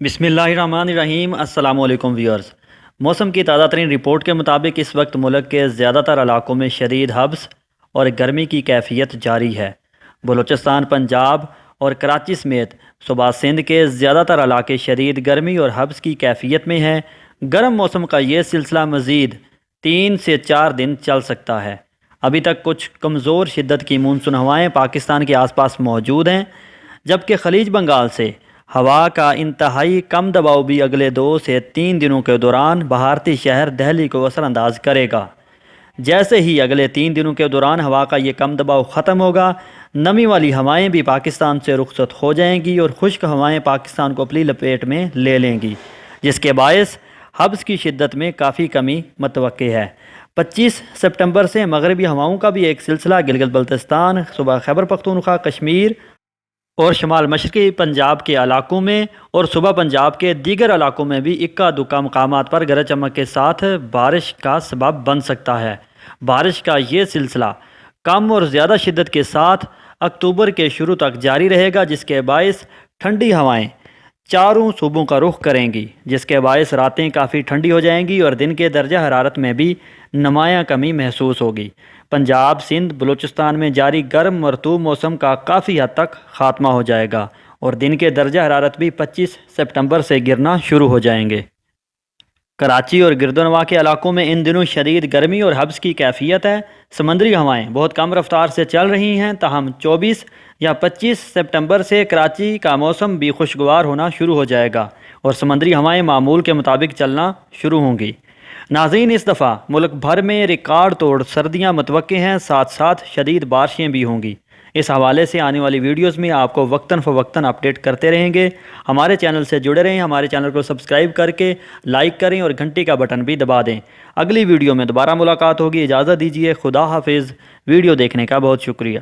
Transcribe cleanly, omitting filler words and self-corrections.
بسم اللہ الرحمن الرحیم۔ السلام علیکم ویورز۔ موسم کی تازہ ترین رپورٹ کے مطابق اس وقت ملک کے زیادہ تر علاقوں میں شدید حبس اور گرمی کی کیفیت جاری ہے۔ بلوچستان، پنجاب اور کراچی سمیت صوبہ سندھ کے زیادہ تر علاقے شدید گرمی اور حبس کی کیفیت میں ہیں۔ گرم موسم کا یہ سلسلہ مزید 3 سے 4 دن چل سکتا ہے۔ ابھی تک کچھ کمزور شدت کی مونسون ہوائیں پاکستان کے آس پاس موجود ہیں، جبکہ خلیج بنگال سے ہوا کا انتہائی کم دباؤ بھی اگلے 2 سے 3 دنوں کے دوران بھارتی شہر دہلی کو اثر انداز کرے گا۔ جیسے ہی اگلے 3 دنوں کے دوران ہوا کا یہ کم دباؤ ختم ہوگا، نمی والی ہوائیں بھی پاکستان سے رخصت ہو جائیں گی اور خشک ہوائیں پاکستان کو اپنی لپیٹ میں لے لیں گی، جس کے باعث حبس کی شدت میں کافی کمی متوقع ہے۔ 25 سپٹمبر سے مغربی ہواؤں کا بھی ایک سلسلہ گلگت بلتستان، صوبہ خیبر پختونخوا، کشمیر اور شمال مشرقی پنجاب کے علاقوں میں اور صوبہ پنجاب کے دیگر علاقوں میں بھی اکا دکا مقامات پر گرج چمک کے ساتھ بارش کا سبب بن سکتا ہے۔ بارش کا یہ سلسلہ کم اور زیادہ شدت کے ساتھ اکتوبر کے شروع تک جاری رہے گا، جس کے باعث ٹھنڈی ہوائیں چاروں صوبوں کا رخ کریں گی، جس کے باعث راتیں کافی ٹھنڈی ہو جائیں گی اور دن کے درجہ حرارت میں بھی نمایاں کمی محسوس ہوگی۔ پنجاب، سندھ، بلوچستان میں جاری گرم مرطوب موسم کا کافی حد تک خاتمہ ہو جائے گا اور دن کے درجہ حرارت بھی 25 سپٹمبر سے گرنا شروع ہو جائیں گے۔ کراچی اور گردونواں کے علاقوں میں ان دنوں شدید گرمی اور حبس کی کیفیت ہے۔ سمندری ہوائیں بہت کم رفتار سے چل رہی ہیں، تاہم 24 یا 25 سپٹمبر سے کراچی کا موسم بھی خوشگوار ہونا شروع ہو جائے گا اور سمندری ہوائیں معمول کے مطابق چلنا شروع ہوں گی۔ ناظرین، اس دفعہ ملک بھر میں ریکارڈ توڑ سردیاں متوقع ہیں، ساتھ ساتھ شدید بارشیں بھی ہوں گی۔ اس حوالے سے آنے والی ویڈیوز میں آپ کو وقتاً فوقتاً اپڈیٹ کرتے رہیں گے۔ ہمارے چینل سے جڑے رہیں، ہمارے چینل کو سبسکرائب کر کے لائک کریں اور گھنٹی کا بٹن بھی دبا دیں۔ اگلی ویڈیو میں دوبارہ ملاقات ہوگی، اجازت دیجیے، خدا حافظ۔ ویڈیو دیکھنے کا بہت شکریہ۔